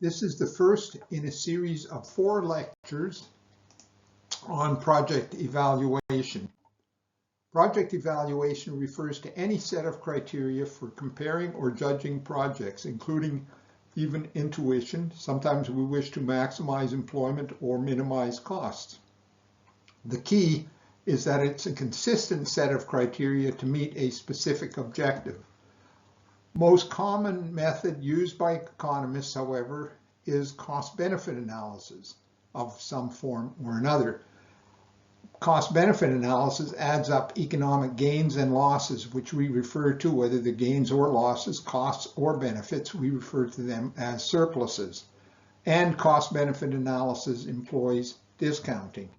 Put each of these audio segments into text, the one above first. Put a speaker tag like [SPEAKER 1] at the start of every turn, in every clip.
[SPEAKER 1] This is the first in a series of 4 lectures on project evaluation. Project evaluation refers to any set of criteria for comparing or judging projects, including even intuition. Sometimes we wish to maximize employment or minimize costs. The key is that it's a consistent set of criteria to meet a specific objective. Most common method used by economists, however, is cost-benefit analysis of some form or another. Cost-benefit analysis adds up economic gains and losses, which we refer to, whether the gains or losses, costs or benefits, we refer to them as surpluses. And cost-benefit analysis employs discounting.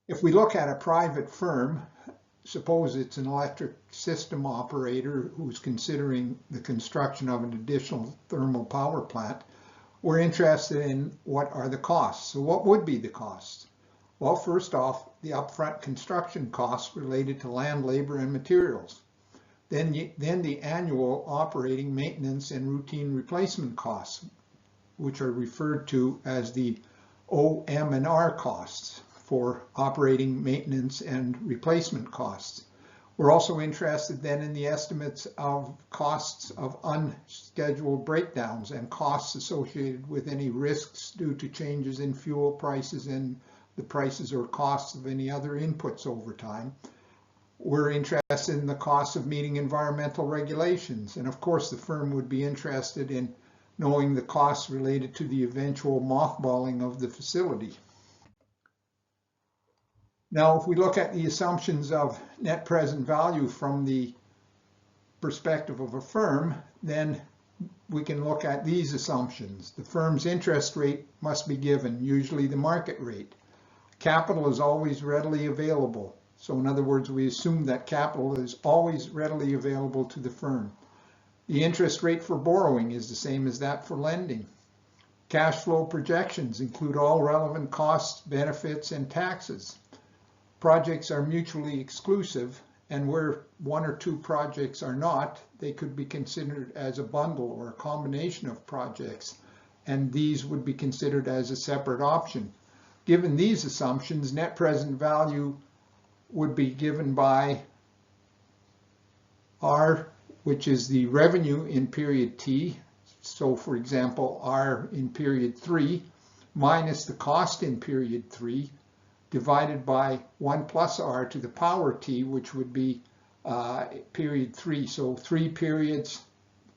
[SPEAKER 1] If we look at a private firm, suppose it's an electric system operator who's considering the construction of an additional thermal power plant, we're interested in what are the costs. So what would be the costs? Well, first off, the upfront construction costs related to land, labor, and materials. Then the annual operating, maintenance, and routine replacement costs, which are referred to as the OM&R costs for operating, maintenance, and replacement costs. We're also interested then in the estimates of costs of unscheduled breakdowns and costs associated with any risks due to changes in fuel prices and the prices or costs of any other inputs over time. We're interested in the cost of meeting environmental regulations. And of course, the firm would be interested in knowing the costs related to the eventual mothballing of the facility. Now, if we look at the assumptions of net present value from the perspective of a firm, then we can look at these assumptions. The firm's interest rate must be given, usually the market rate. Capital is always readily available. So in other words, we assume that capital is always readily available to the firm. The interest rate for borrowing is the same as that for lending. Cash flow projections include all relevant costs, benefits, and taxes. Projects are mutually exclusive, and where 1 or 2 projects are not, they could be considered as a bundle or a combination of projects, and these would be considered as a separate option. Given these assumptions, net present value would be given by R, which is the revenue in period T. So for example, R in period 3 minus the cost in period 3 divided by 1 plus R to the power T, which would be period 3. So 3 periods,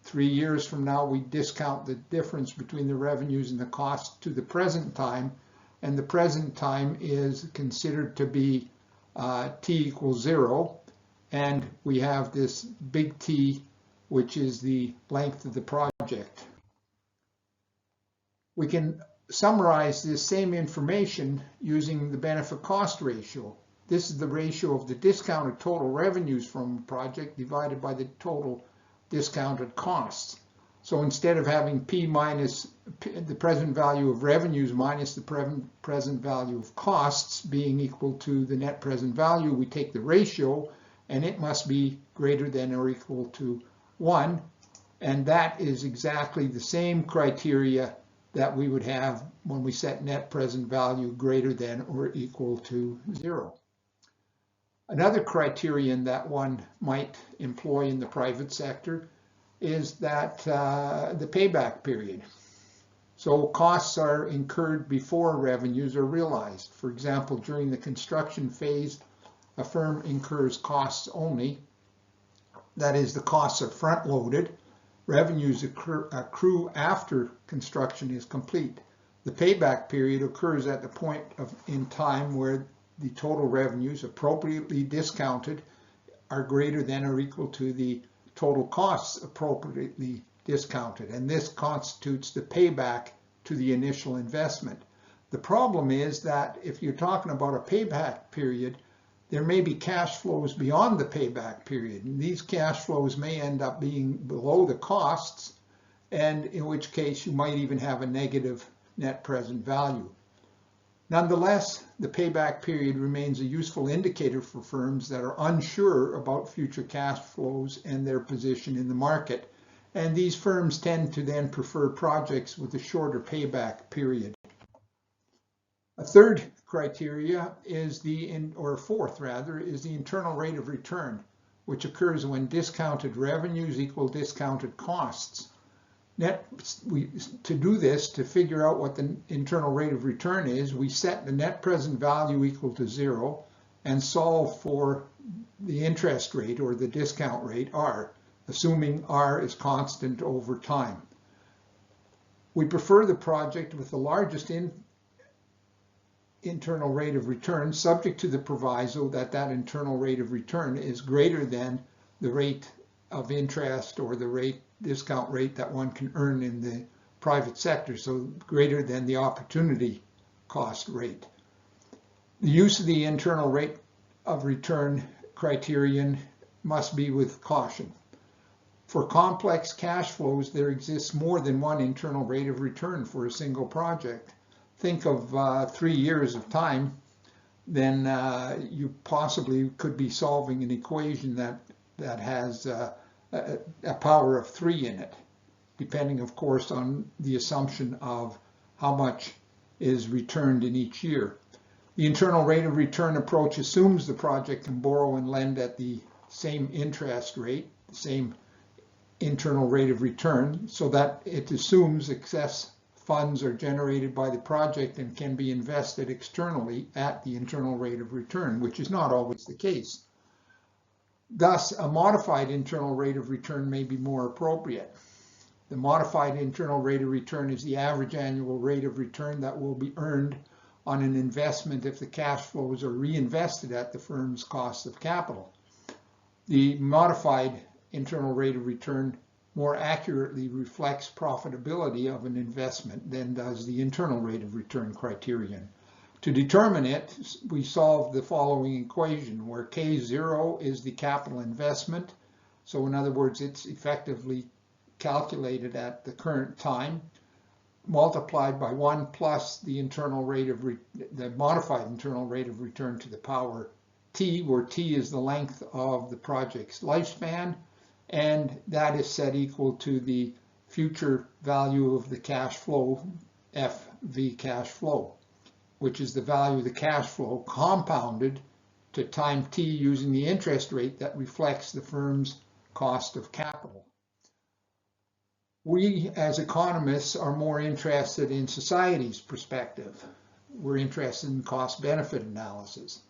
[SPEAKER 1] 3 years from now, we discount the difference between the revenues and the costs to the present time. And the present time is considered to be T equals 0. And we have this big T, which is the length of the project. We can summarize this same information using the benefit cost ratio. This is the ratio of the discounted total revenues from a project divided by the total discounted costs. So instead of having P minus the present value of revenues minus the present value of costs being equal to the net present value, we take the ratio and it must be greater than or equal to 1. And that is exactly the same criteria that we would have when we set net present value greater than or equal to 0. Another criterion that one might employ in the private sector is that the payback period. So costs are incurred before revenues are realized. For example, during the construction phase, a firm incurs costs only. That is, the costs are front-loaded. Revenues accrue after construction is complete. The payback period occurs at the point in time where the total revenues appropriately discounted are greater than or equal to the total costs appropriately discounted. And this constitutes the payback to the initial investment. The problem is that if you're talking about a payback period, there may be cash flows beyond the payback period, and these cash flows may end up being below the costs, and in which case you might even have a negative net present value. Nonetheless, the payback period remains a useful indicator for firms that are unsure about future cash flows and their position in the market, And these firms tend to then prefer projects with a shorter payback period. A third criteria is fourth rather, is the internal rate of return, which occurs when discounted revenues equal discounted costs. To do this, to figure out what the internal rate of return is, we set the net present value equal to 0 and solve for the interest rate or the discount rate R, assuming R is constant over time. We prefer the project with the largest internal rate of return, subject to the proviso that that internal rate of return is greater than the rate of interest or the discount rate that one can earn in the private sector, so greater than the opportunity cost rate. The use of the internal rate of return criterion must be with caution. For complex cash flows, there exists more than one internal rate of return for a single project. Think of 3 years of time, then you possibly could be solving an equation that has a power of 3 in it, depending, of course, on the assumption of how much is returned in each year. The internal rate of return approach assumes the project can borrow and lend at the same interest rate, the same internal rate of return, so that it assumes excess funds are generated by the project and can be invested externally at the internal rate of return, which is not always the case. Thus, a modified internal rate of return may be more appropriate. The modified internal rate of return is the average annual rate of return that will be earned on an investment if the cash flows are reinvested at the firm's cost of capital. The modified internal rate of return more accurately reflects profitability of an investment than does the internal rate of return criterion. To determine it, we solve the following equation, where K0 is the capital investment. So in other words, it's effectively calculated at the current time, multiplied by 1 plus the modified internal rate of return to the power T, where T is the length of the project's lifespan, and that is set equal to the future value of the cash flow, FV cash flow, which is the value of the cash flow compounded to time T using the interest rate that reflects the firm's cost of capital. We, as economists, are more interested in society's perspective. We're interested in cost-benefit analysis.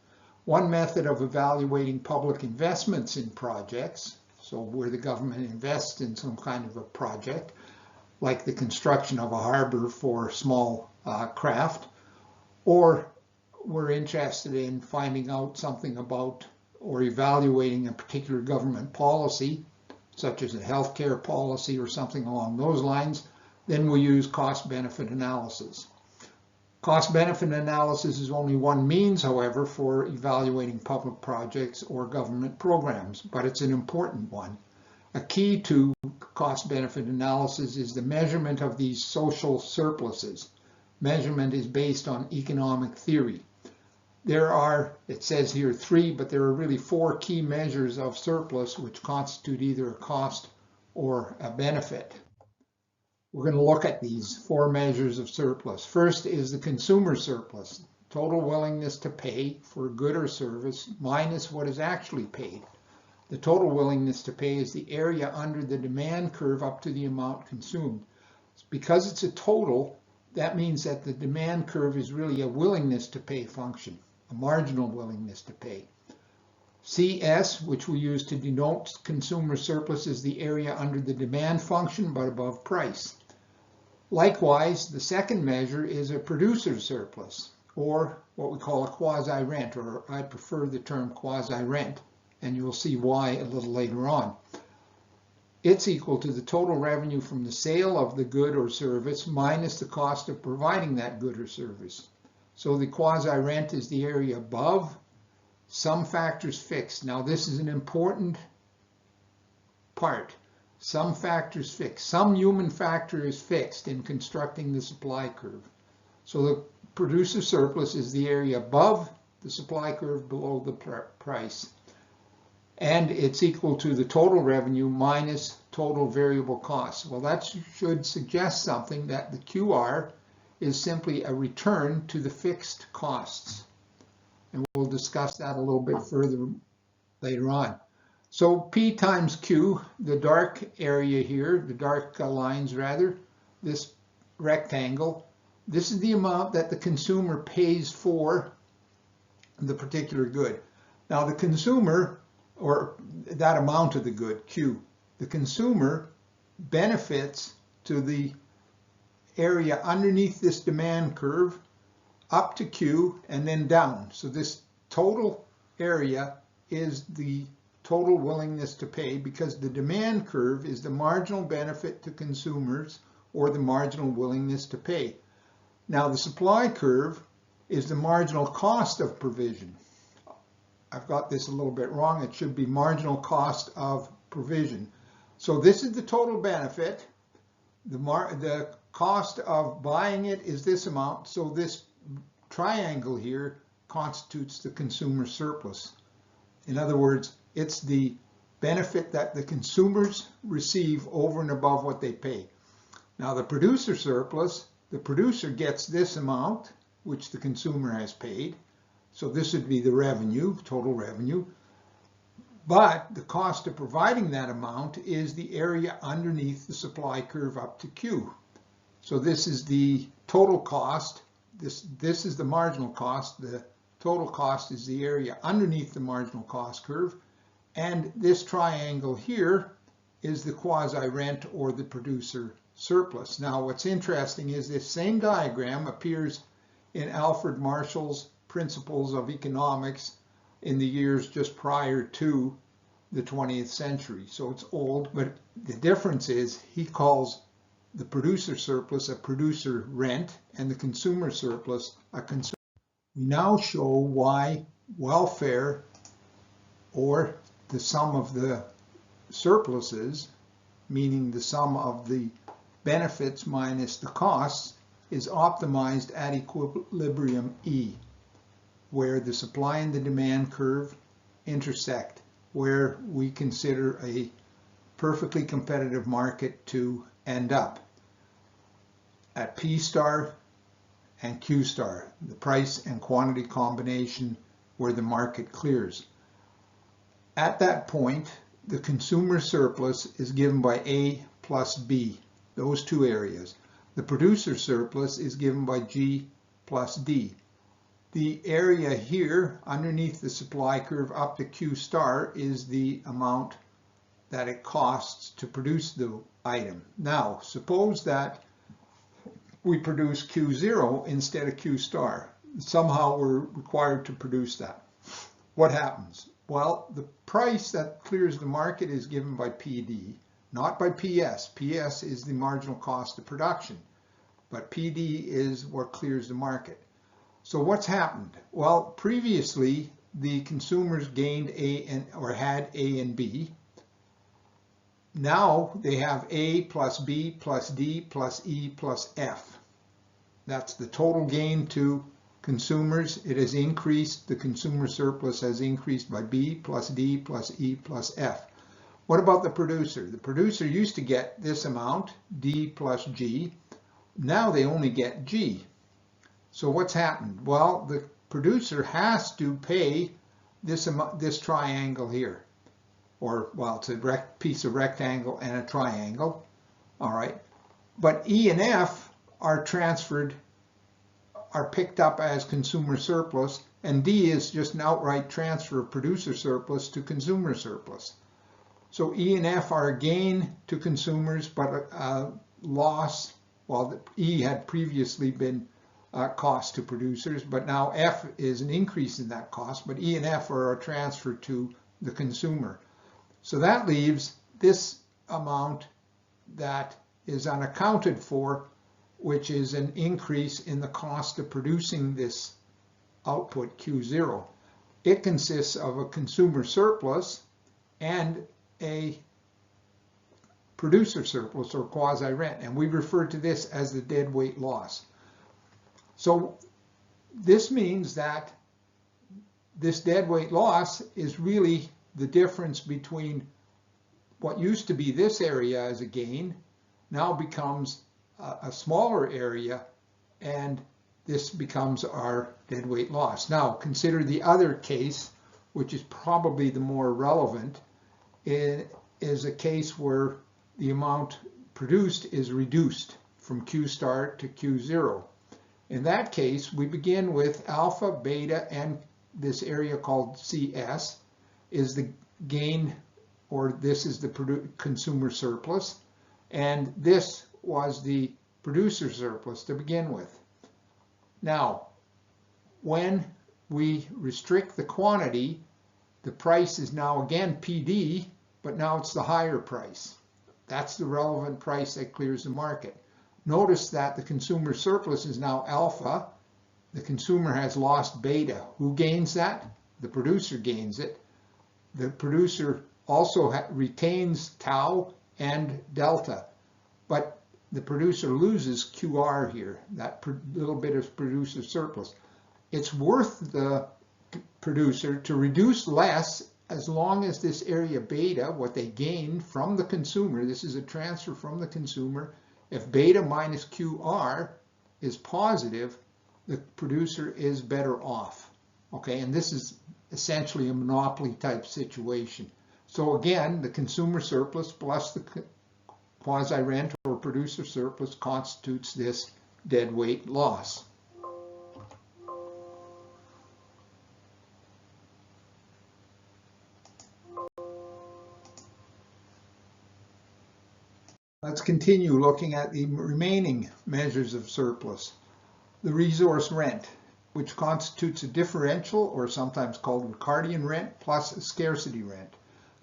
[SPEAKER 1] One method of evaluating public investments in projects, so where the government invests in some kind of a project, like the construction of a harbor for small craft, or we're interested in finding out something about or evaluating a particular government policy, such as a healthcare policy or something along those lines, then we use cost-benefit analysis. Cost-benefit analysis is only one means, however, for evaluating public projects or government programs, but it's an important one. A key to cost-benefit analysis is the measurement of these social surpluses. Measurement is based on economic theory. There are, it says here 3, but there are really 4 key measures of surplus which constitute either a cost or a benefit. We're going to look at these 4 measures of surplus. First is the consumer surplus, total willingness to pay for a good or service minus what is actually paid. The total willingness to pay is the area under the demand curve up to the amount consumed. Because it's a total, that means that the demand curve is really a willingness to pay function, a marginal willingness to pay. CS, which we use to denote consumer surplus, is the area under the demand function but above price. Likewise, the second measure is a producer surplus, or what we call a quasi-rent, or I prefer the term quasi-rent, and you'll see why a little later on. It's equal to the total revenue from the sale of the good or service minus the cost of providing that good or service. So the quasi-rent is the area above, some factors fixed. Now this is an important part. Some factors fixed. Some human factor is fixed in constructing the supply curve. So the producer surplus is the area above the supply curve below the price. and it's equal to the total revenue minus total variable costs. Well, that should suggest something, that the QR is simply a return to the fixed costs. And we'll discuss that a little bit further later on. So P times Q, the dark area here, the dark lines rather, this rectangle, this is the amount that the consumer pays for the particular good. Now the consumer, or that amount of the good, Q, the consumer benefits to the area underneath this demand curve up to Q and then down. So this total area is the total willingness to pay, because the demand curve is the marginal benefit to consumers or the marginal willingness to pay. Now the supply curve is the marginal cost of provision. I've got this a little bit wrong. It should be marginal cost of provision. So this is the total benefit. The cost of buying it is this amount. So this triangle here constitutes the consumer surplus. In other words, it's the benefit that the consumers receive over and above what they pay. Now the producer surplus, the producer gets this amount, which the consumer has paid. So this would be the revenue, total revenue. But the cost of providing that amount is the area underneath the supply curve up to Q. So this is the total cost. This is the marginal cost. The total cost is the area underneath the marginal cost curve. And this triangle here is the quasi-rent, or the producer surplus. Now what's interesting is this same diagram appears in Alfred Marshall's Principles of Economics in the years just prior to the 20th century. So it's old, but the difference is he calls the producer surplus a producer rent and the consumer surplus a consumer. We now show why welfare, or the sum of the surpluses, meaning the sum of the benefits minus the costs, is optimized at equilibrium E, where the supply and the demand curve intersect, where we consider a perfectly competitive market to end up at P star and Q star, the price and quantity combination where the market clears. At that point, the consumer surplus is given by A plus B, those two areas. The producer surplus is given by G plus D. The area here underneath the supply curve up to Q star is the amount that it costs to produce the item. Now, suppose that we produce Q0 instead of Q star. Somehow we're required to produce that. What happens? Well, the price that clears the market is given by PD, not by PS. PS is the marginal cost of production, but PD is what clears the market. So what's happened? Well, previously the consumers gained had A and B. Now they have A plus B plus D plus E plus F. That's the total gain to consumers. It has increased. The consumer surplus has increased by B plus D plus E plus F. What about the producer? The producer used to get this amount, D plus G. Now they only get G. So what's happened? Well, the producer has to pay this triangle here. Or, well, it's a piece of rectangle and a triangle. All right. But E and F are transferred, are picked up as consumer surplus, and D is just an outright transfer of producer surplus to consumer surplus. So E and F are a gain to consumers, but a loss. Well, E had previously been cost to producers, but now F is an increase in that cost, but E and F are a transfer to the consumer. So that leaves this amount that is unaccounted for, which is an increase in the cost of producing this output Q0. It consists of a consumer surplus and a producer surplus, or quasi-rent, and we refer to this as the deadweight loss. So this means that this deadweight loss is really the difference between what used to be this area as a gain now becomes a smaller area, and this becomes our deadweight loss. Now consider the other case, which is probably the more relevant. It is a case where the amount produced is reduced from Q star to Q0. In that case, we begin with alpha, beta, and this area called CS is the gain, or this is the consumer surplus, and this was the producer surplus to begin with. Now, when we restrict the quantity, the price is now again PD, but now it's the higher price. That's the relevant price that clears the market. Notice that the consumer surplus is now alpha. The consumer has lost beta. Who gains that? The producer gains it. The producer also retains tau and delta, but the producer loses QR here, that little bit of producer surplus. It's worth the producer to reduce less as long as this area beta, what they gain from the consumer, this is a transfer from the consumer, if beta minus QR is positive, the producer is better off. Okay, and this is essentially a monopoly type situation. So again, the consumer surplus plus the quasi-rent or producer surplus constitutes this deadweight loss. Let's continue looking at the remaining measures of surplus. The resource rent, which constitutes a differential, or sometimes called Ricardian rent, plus a scarcity rent.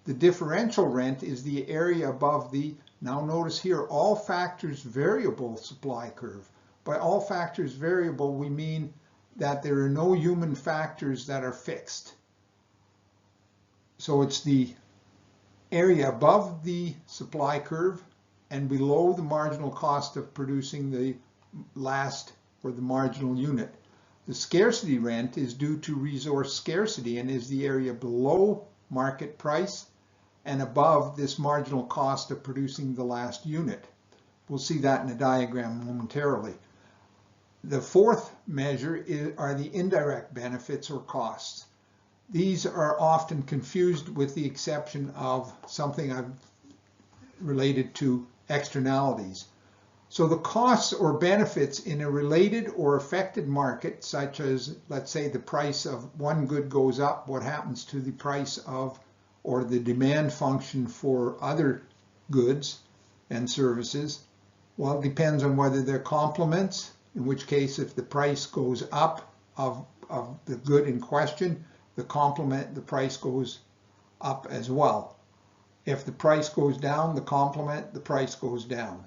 [SPEAKER 1] The differential rent is the area above the, now notice here, all factors variable supply curve. By all factors variable, we mean that there are no human factors that are fixed. So it's the area above the supply curve and below the marginal cost of producing the last or the marginal unit. The scarcity rent is due to resource scarcity and is the area below market price and above this marginal cost of producing the last unit. We'll see that in a diagram momentarily. The fourth measure are the indirect benefits or costs. These are often confused with the exception of something I've related to externalities. So the costs or benefits in a related or affected market, such as, let's say, the price of one good goes up, what happens to the price of, or the demand function for other goods and services? Well, it depends on whether they're complements, in which case if the price goes up of the good in question, the complement, the price goes up as well. If the price goes down, the complement, the price goes down.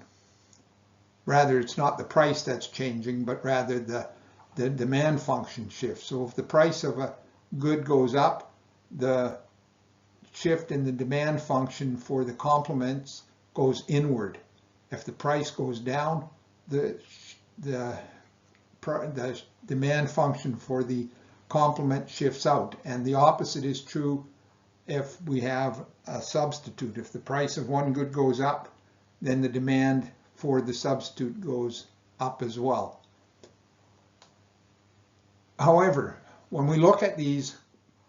[SPEAKER 1] Rather, it's not the price that's changing, but rather the demand function shifts. So if the price of a good goes up, the shift in the demand function for the complements goes inward. If the price goes down, the demand function for the complement shifts out. And the opposite is true if we have a substitute. If the price of one good goes up, then the demand for the substitute goes up as well. However, when we look at these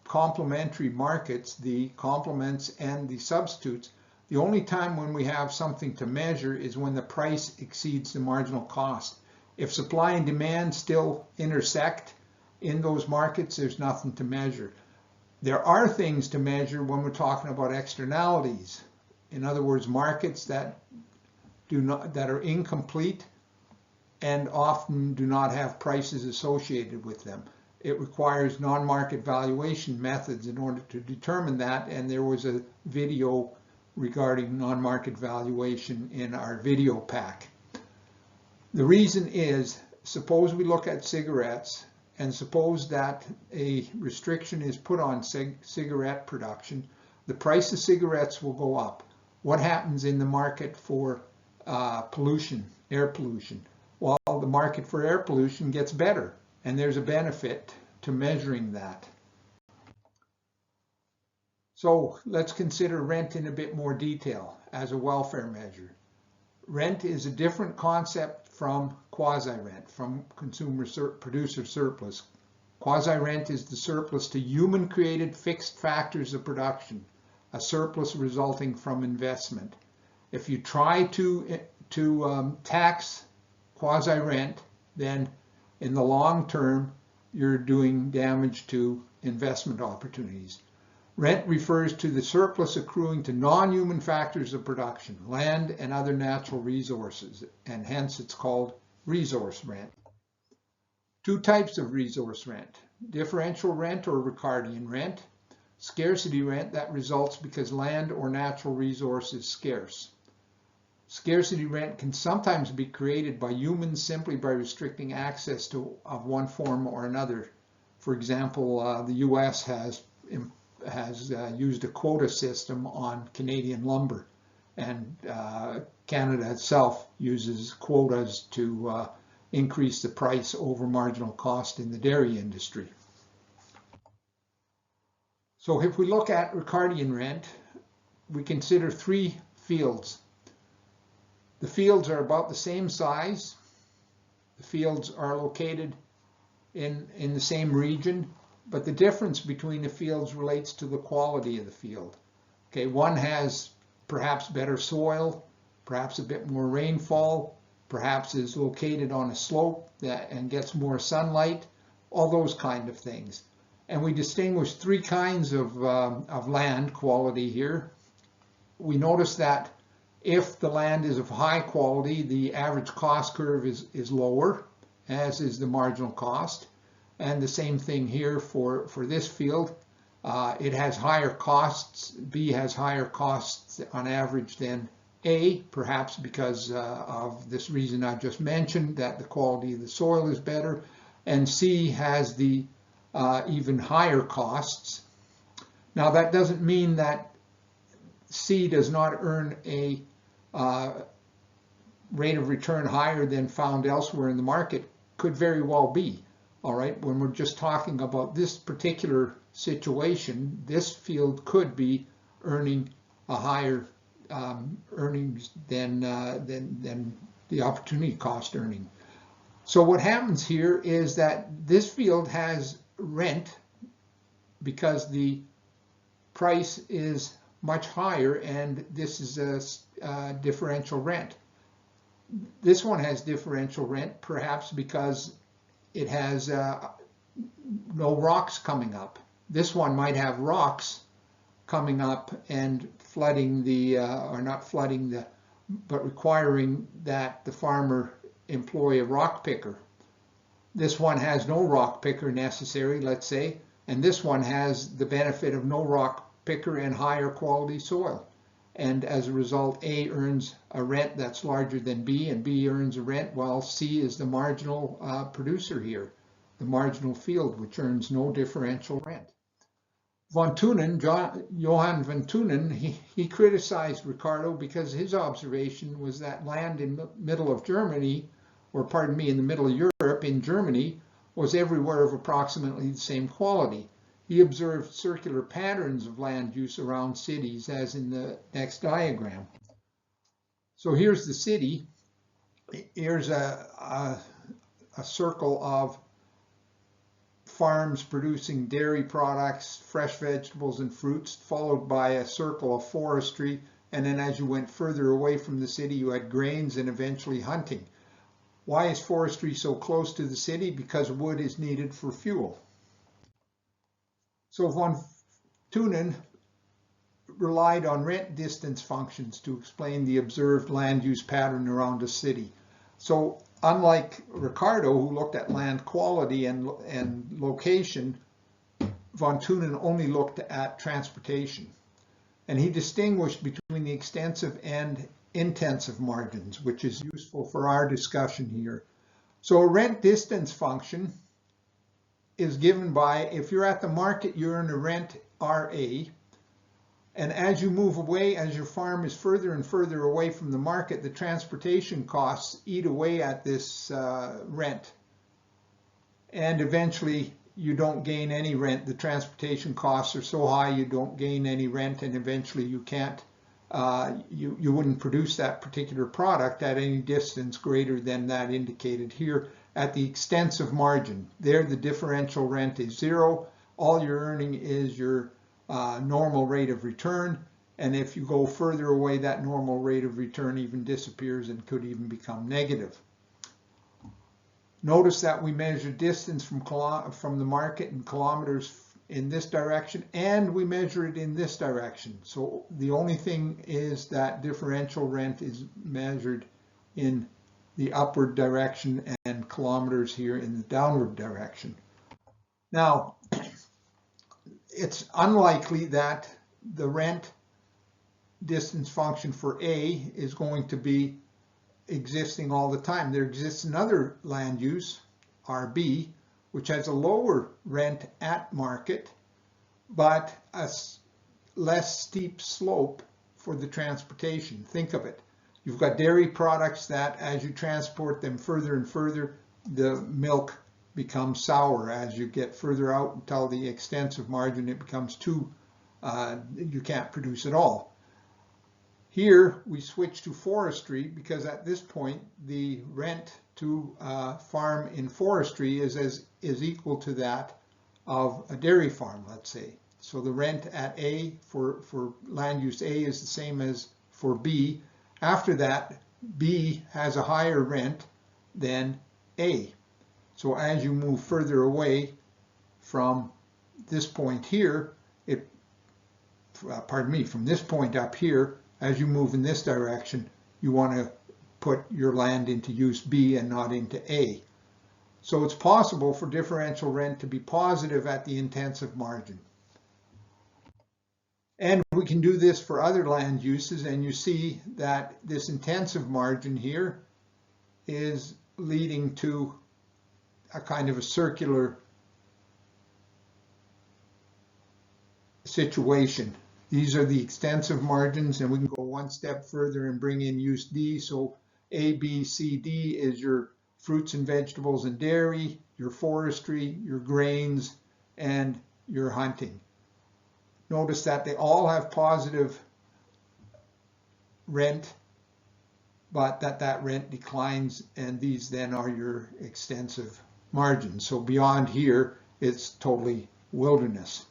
[SPEAKER 1] complementary markets, the complements and the substitutes, the only time when we have something to measure is when the price exceeds the marginal cost. If supply and demand still intersect in those markets, there's nothing to measure. There are things to measure when we're talking about externalities. In other words, markets that are incomplete and often do not have prices associated with them. It requires non-market valuation methods in order to determine that, and there was a video regarding non-market valuation in our video pack. The reason is, suppose we look at cigarettes and suppose that a restriction is put on cigarette production, the price of cigarettes will go up. What happens in the market for pollution, air pollution? Well, the market for air pollution gets better, and there's a benefit to measuring that. So let's consider rent in a bit more detail as a welfare measure. Rent is a different concept from quasi-rent, from producer surplus. Quasi-rent is the surplus to human-created fixed factors of production, a surplus resulting from investment. If you try to tax quasi-rent, then in the long term, you're doing damage to investment opportunities. Rent refers to the surplus accruing to non-human factors of production, land and other natural resources, and hence it's called resource rent. Two types of resource rent: differential rent or Ricardian rent, scarcity rent that results because land or natural resource is scarce. Scarcity rent can sometimes be created by humans simply by restricting access of one form or another. For example, the US has used a quota system on Canadian lumber, and Canada itself uses quotas to increase the price over marginal cost in the dairy industry. So if we look at Ricardian rent, we consider three fields. The fields are about the same size. The fields are located in the same region, but the difference between the fields relates to the quality of the field. Okay, one has perhaps better soil, perhaps a bit more rainfall, perhaps is located on a slope and gets more sunlight, all those kind of things. And we distinguish three kinds of land quality here. We notice that if the land is of high quality, the average cost curve is lower, as is the marginal cost. And the same thing here for this field. It has higher costs. B has higher costs on average than A, perhaps because of this reason I just mentioned, that the quality of the soil is better. And C has the even higher costs. Now that doesn't mean that C does not earn a rate of return higher than found elsewhere in the market. Could very well be. All right, when we're just talking about this particular situation, this field could be earning a higher earnings than the opportunity cost earning. So what happens here is that this field has rent because the price is much higher, and this is a differential rent. This one has differential rent perhaps because it has no rocks coming up. This one might have rocks coming up and flooding the, or not flooding the, but requiring that the farmer employ a rock picker. This one has no rock picker necessary, let's say, and this one has the benefit of no rock picker and higher quality soil. And as a result, A earns a rent that's larger than B, and B earns a rent while C is the marginal producer here, the marginal field, which earns no differential rent. Von Thunen, Johann von Thunen, he criticized Ricardo because his observation was that land in the middle of Germany, or pardon me, in the middle of Europe, in Germany, was everywhere of approximately the same quality. He observed circular patterns of land use around cities, as in the next diagram. So here's the city. Here's a circle of farms producing dairy products, fresh vegetables and fruits, followed by a circle of forestry. And then as you went further away from the city, you had grains and eventually hunting. Why is forestry so close to the city? Because wood is needed for fuel. So von Thunen relied on rent distance functions to explain the observed land use pattern around a city. So unlike Ricardo, who looked at land quality and location, von Thunen only looked at transportation. And he distinguished between the extensive and intensive margins, which is useful for our discussion here. So a rent distance function is given by, if you're at the market, you earn a rent RA, and as you move away, as your farm is further and further away from the market, the transportation costs eat away at this rent, and eventually you don't gain any rent. The transportation costs are so high you don't gain any rent, and eventually you can't, you wouldn't produce that particular product at any distance greater than that indicated here at the extensive margin. There the differential rent is 0. All you're earning is your normal rate of return, and if you go further away, that normal rate of return even disappears and could even become negative. Notice that we measure distance from the market in kilometers in this direction, and we measure it in this direction. So the only thing is that differential rent is measured in the upward direction and kilometers here in the downward direction. Now, it's unlikely that the rent distance function for A is going to be existing all the time. There exists another land use, RB, which has a lower rent at market, but a less steep slope for the transportation. Think of it. You've got dairy products that as you transport them further and further, the milk becomes sour. As you get further out until the extensive margin, it becomes you can't produce at all. Here we switch to forestry because at this point the rent to farm in forestry is equal to that of a dairy farm, let's say. So the rent at A for land use A is the same as for B. After that, B has a higher rent than A. So as you move further away from this point here, from this point up here, as you move in this direction, you want to put your land into use B and not into A. So it's possible for differential rent to be positive at the intensive margin. And we can do this for other land uses, and you see that this intensive margin here is leading to a kind of a circular situation. These are the extensive margins, and we can go one step further and bring in use D. So A, B, C, D is your fruits and vegetables and dairy, your forestry, your grains, and your hunting. Notice that they all have positive rent, but that rent declines, and these then are your extensive margins. So beyond here, it's totally wilderness.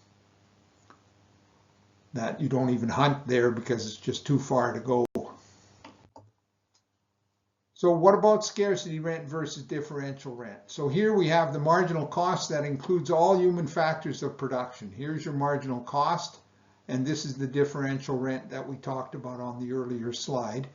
[SPEAKER 1] That you don't even hunt there because it's just too far to go. So what about scarcity rent versus differential rent? So here we have the marginal cost that includes all human factors of production. Here's your marginal cost, and this is the differential rent that we talked about on the earlier slide.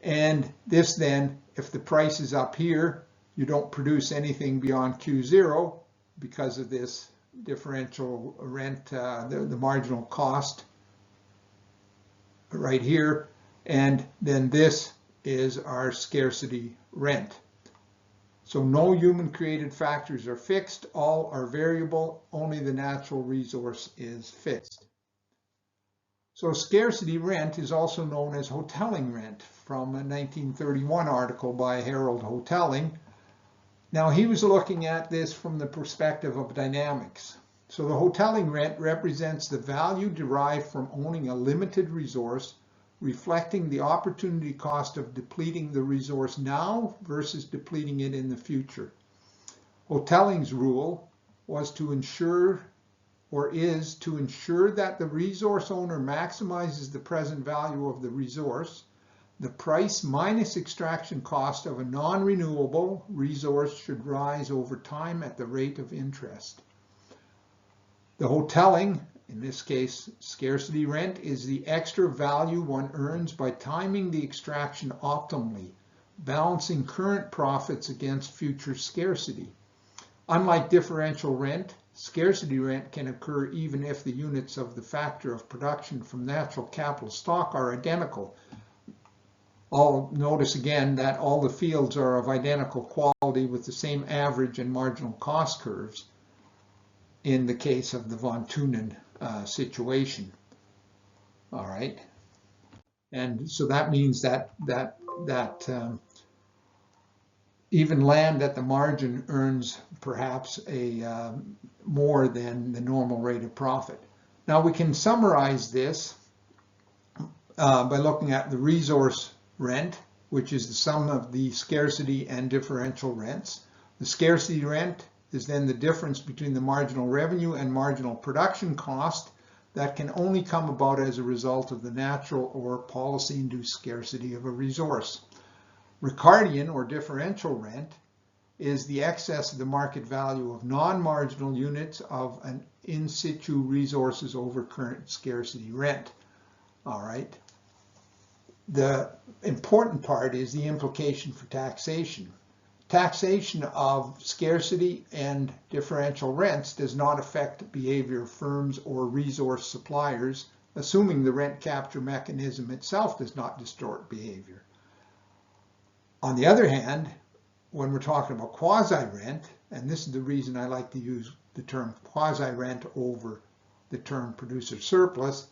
[SPEAKER 1] And this then, if the price is up here, you don't produce anything beyond Q0 because of this differential rent, the marginal cost right here, and then this is our scarcity rent. So no human created factors are fixed, all are variable, only the natural resource is fixed. So scarcity rent is also known as hotelling rent, from a 1931 article by Harold Hotelling. Now he was looking at this from the perspective of dynamics. So the hotelling rent represents the value derived from owning a limited resource, reflecting the opportunity cost of depleting the resource now versus depleting it in the future. Hotelling's rule was to ensure, or is to ensure, that the resource owner maximizes the present value of the resource. The price minus extraction cost of a non-renewable resource should rise over time at the rate of interest. The hotelling, in this case scarcity rent, is the extra value one earns by timing the extraction optimally, balancing current profits against future scarcity. Unlike differential rent, scarcity rent can occur even if the units of the factor of production from natural capital stock are identical. I'll notice again that all the fields are of identical quality with the same average and marginal cost curves in the case of the von Thunen situation. All right, and so that means that Even land at the margin earns perhaps a more than the normal rate of profit. Now we can summarize this by looking at the resource rent, which is the sum of the scarcity and differential rents. The scarcity rent is then the difference between the marginal revenue and marginal production cost that can only come about as a result of the natural or policy-induced scarcity of a resource. Ricardian or differential rent is the excess of the market value of non-marginal units of an in situ resources over current scarcity rent. All right. The important part is the implication for taxation. Taxation of scarcity and differential rents does not affect behavior of firms or resource suppliers, assuming the rent capture mechanism itself does not distort behavior. On the other hand, when we're talking about quasi-rent, and this is the reason I like to use the term quasi-rent over the term producer surplus,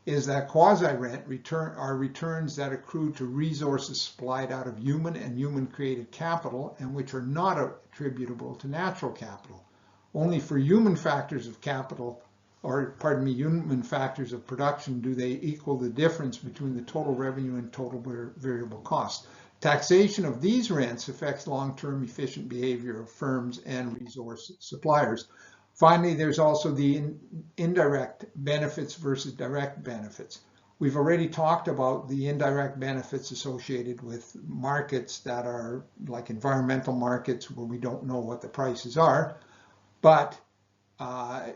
[SPEAKER 1] is that quasi-rent are returns that accrue to resources supplied out of human and human-created capital and which are not attributable to natural capital. Only for human factors of capital, or pardon me, human factors of production do they equal the difference between the total revenue and total variable cost. Taxation of these rents affects long-term efficient behavior of firms and resource suppliers. Finally, there's also the indirect benefits versus direct benefits. We've already talked about the indirect benefits associated with markets that are like environmental markets where we don't know what the prices are, but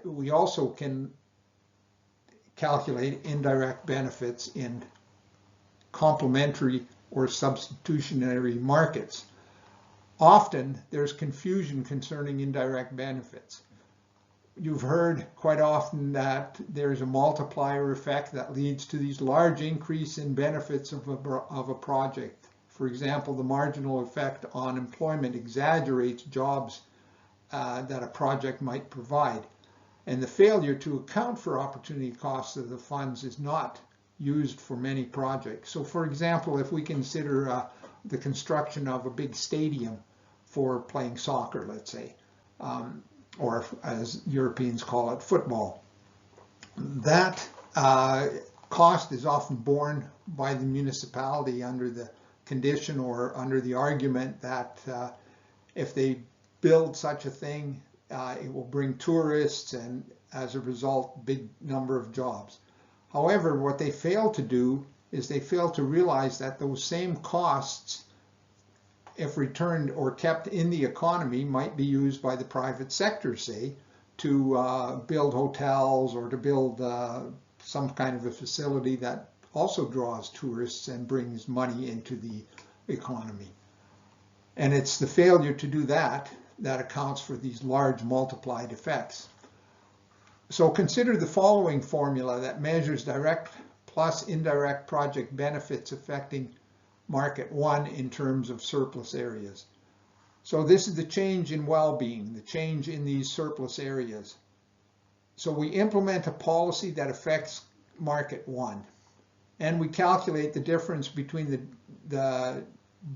[SPEAKER 1] we also can calculate indirect benefits in complementary or substitutionary markets. Often there's confusion concerning indirect benefits. You've heard quite often that there's a multiplier effect that leads to these large increase in benefits of a project. For example, the marginal effect on employment exaggerates jobs that a project might provide. And the failure to account for opportunity costs of the funds is not used for many projects. So for example, if we consider the construction of a big stadium for playing soccer, let's say, or as Europeans call it, football, that cost is often borne by the municipality under the condition or under the argument that if they build such a thing, it will bring tourists and as a result, big number of jobs. However, what they fail to do is they fail to realize that those same costs, if returned or kept in the economy, might be used by the private sector, say, to build hotels or to build some kind of a facility that also draws tourists and brings money into the economy. And it's the failure to do that that accounts for these large multiplied effects. So consider the following formula that measures direct plus indirect project benefits affecting market 1 in terms of surplus areas. So this is the change in well-being, the change in these surplus areas. So we implement a policy that affects market 1, and we calculate the difference between the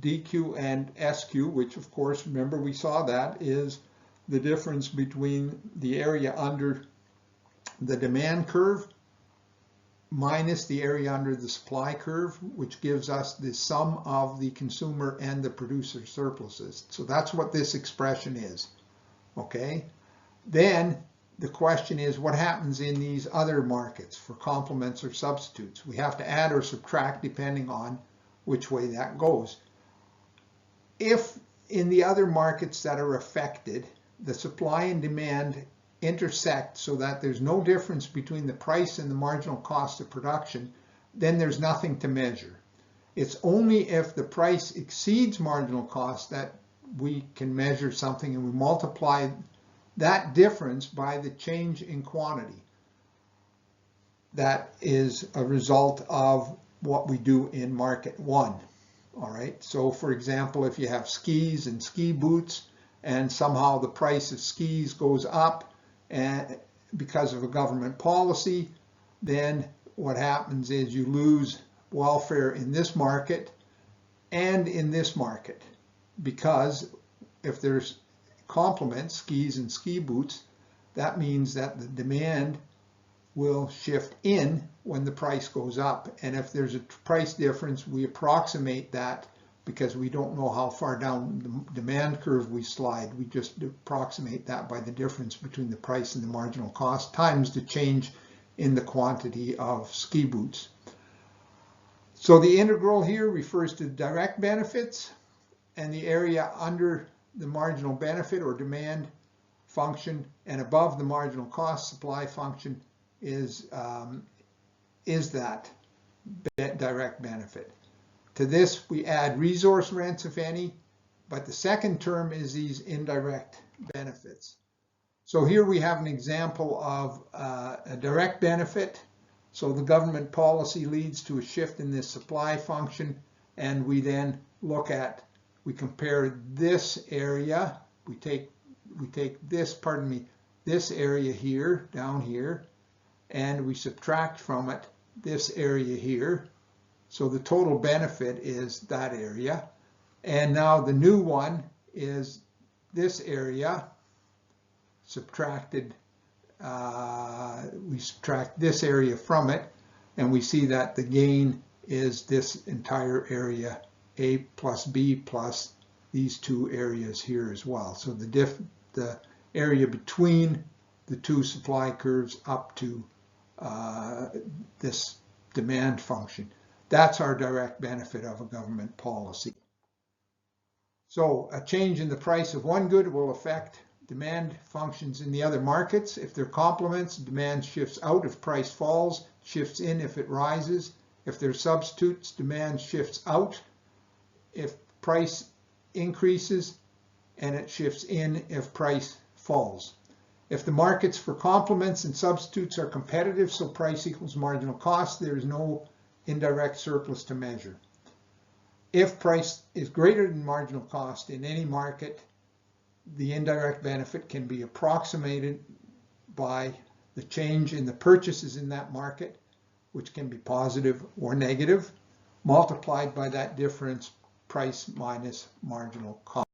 [SPEAKER 1] DQ and SQ, which of course, remember we saw that is the difference between the area under the demand curve minus the area under the supply curve, which gives us the sum of the consumer and the producer surpluses. So that's what this expression is, okay? Then the question is, what happens in these other markets for complements or substitutes? We have to add or subtract depending on which way that goes. If in the other markets that are affected, the supply and demand intersect so that there's no difference between the price and the marginal cost of production, then there's nothing to measure. It's only if the price exceeds marginal cost that we can measure something, and we multiply that difference by the change in quantity. That is a result of what we do in market 1. All right, so for example, if you have skis and ski boots and somehow the price of skis goes up and because of a government policy, then what happens is you lose welfare in this market and in this market, because if there's complements, skis and ski boots, that means that the demand will shift in when the price goes up. And if there's a price difference, we approximate that because we don't know how far down the demand curve we slide. We just approximate that by the difference between the price and the marginal cost times the change in the quantity of ski boots. So the integral here refers to direct benefits, and the area under the marginal benefit or demand function and above the marginal cost supply function is that direct benefit. To this we add resource rents, if any, but the second term is these indirect benefits. So here we have an example of a direct benefit. So the government policy leads to a shift in this supply function, and we then we compare this area, we take this, this area here, down here, and we subtract from it this area here. So the total benefit is that area. And now the new one is this area subtracted. We subtract this area from it, and we see that the gain is this entire area, A plus B plus these two areas here as well. So the area between the two supply curves up to this demand function. That's our direct benefit of a government policy. So a change in the price of one good will affect demand functions in the other markets. If they're complements, demand shifts out if price falls, shifts in if it rises. If they're substitutes, demand shifts out if price increases, and it shifts in if price falls. If the markets for complements and substitutes are competitive, so price equals marginal cost, there is no indirect surplus to measure. If price is greater than marginal cost in any market, the indirect benefit can be approximated by the change in the purchases in that market, which can be positive or negative, multiplied by that difference, price minus marginal cost.